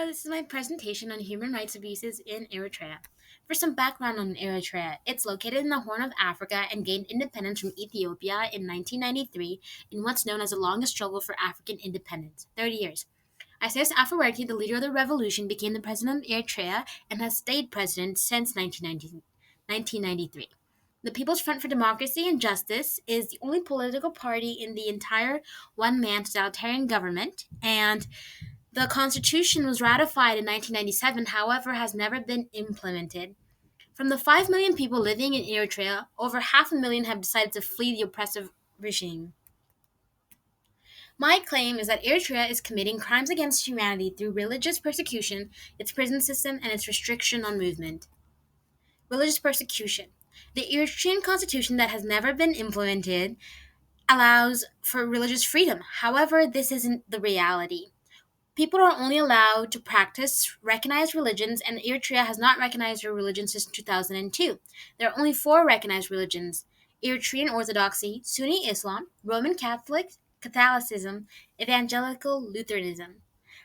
this is my presentation on human rights abuses in Eritrea. For some background on Eritrea, it's located in the Horn of Africa and gained independence from Ethiopia in 1993 in what's known as the longest struggle for African independence, 30 years. Isaias Afwerki, the leader of the revolution, became the president of Eritrea and has stayed president since 1993. The People's Front for Democracy and Justice is the only political party in the entire one-man totalitarian government, and the Constitution was ratified in 1997, however, has never been implemented. From the 5 million people living in Eritrea, over half a million have decided to flee the oppressive regime. My claim is that Eritrea is committing crimes against humanity through religious persecution, its prison system, and its restriction on movement. Religious persecution. The Eritrean constitution that has never been implemented allows for religious freedom. However, this isn't the reality. People are only allowed to practice recognized religions, and Eritrea has not recognized their religion since 2002. There are only four recognized religions: Eritrean Orthodoxy, Sunni Islam, Roman Catholicism, Evangelical Lutheranism.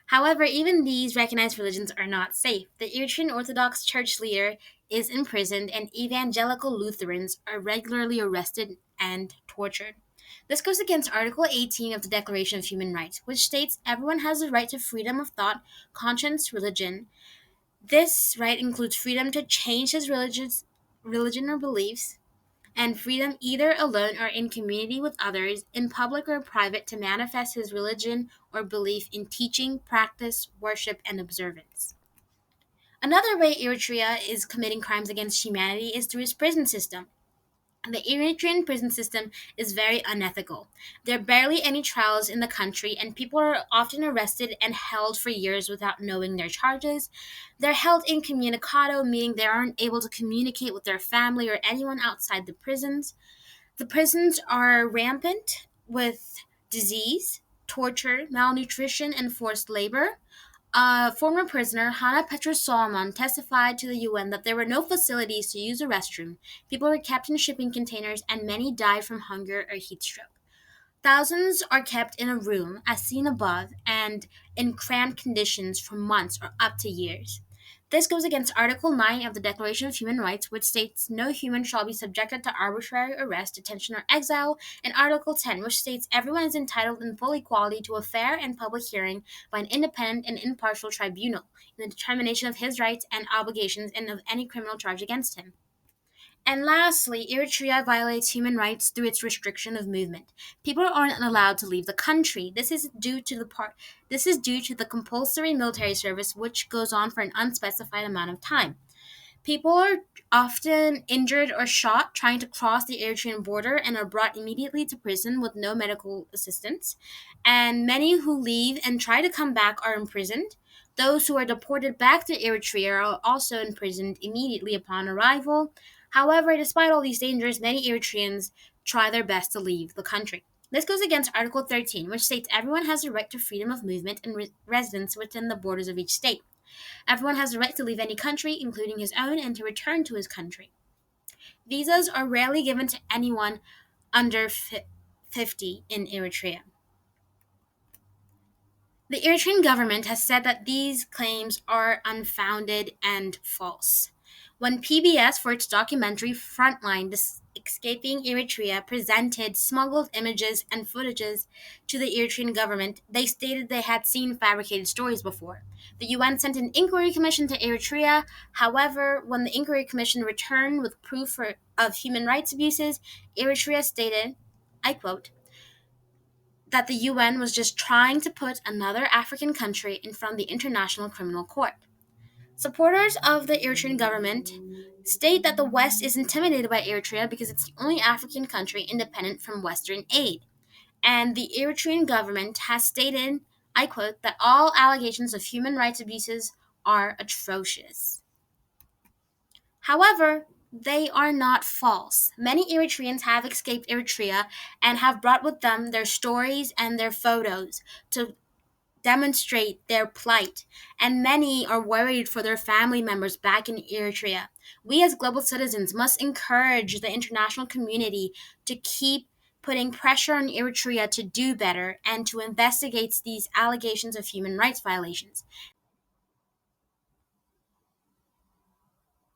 However, even these recognized religions are not safe. The Eritrean Orthodox Church leader is imprisoned, and Evangelical Lutherans are regularly arrested and tortured. This goes against Article 18 of the Declaration of Human Rights, which states everyone has the right to freedom of thought, conscience, religion. This right includes freedom to change his religion or beliefs, and freedom either alone or in community with others, in public or private, to manifest his religion or belief in teaching, practice, worship, and observance. Another way Eritrea is committing crimes against humanity is through its prison system. The Eritrean prison system is very unethical. There are barely any trials in the country, and people are often arrested and held for years without knowing their charges. They're held incommunicado, meaning they aren't able to communicate with their family or anyone outside the prisons. The prisons are rampant with disease, torture, malnutrition, and forced labor. A former prisoner, Hannah Petrus Solomon, testified to the UN that there were no facilities to use a restroom, people were kept in shipping containers, and many died from hunger or heat stroke. Thousands are kept in a room, as seen above, and in cramped conditions for months or up to years. This goes against Article 9 of the Declaration of Human Rights, which states no human shall be subjected to arbitrary arrest, detention, or exile, and Article 10, which states everyone is entitled in full equality to a fair and public hearing by an independent and impartial tribunal in the determination of his rights and obligations and of any criminal charge against him. And lastly, Eritrea violates human rights through its restriction of movement. People aren't allowed to leave the country. This is due to the compulsory military service, which goes on for an unspecified amount of time. People are often injured or shot trying to cross the Eritrean border and are brought immediately to prison with no medical assistance. And many who leave and try to come back are imprisoned. Those who are deported back to Eritrea are also imprisoned immediately upon arrival. However, despite all these dangers, many Eritreans try their best to leave the country. This goes against Article 13, which states everyone has the right to freedom of movement and residence within the borders of each state. Everyone has the right to leave any country, including his own, and to return to his country. Visas are rarely given to anyone under 50 in Eritrea. The Eritrean government has said that these claims are unfounded and false. When PBS, for its documentary Frontline Escaping Eritrea, presented smuggled images and footages to the Eritrean government, they stated they had seen fabricated stories before. The UN sent an inquiry commission to Eritrea. However, when the inquiry commission returned with proof of human rights abuses, Eritrea stated, I quote, that the UN was just trying to put another African country in front of the International Criminal Court. Supporters of the Eritrean government state that the West is intimidated by Eritrea because it's the only African country independent from Western aid. And the Eritrean government has stated, I quote, that all allegations of human rights abuses are atrocious. However, they are not false. Many Eritreans have escaped Eritrea and have brought with them their stories and their photos to demonstrate their plight, and many are worried for their family members back in Eritrea. We as global citizens must encourage the international community to keep putting pressure on Eritrea to do better and to investigate these allegations of human rights violations.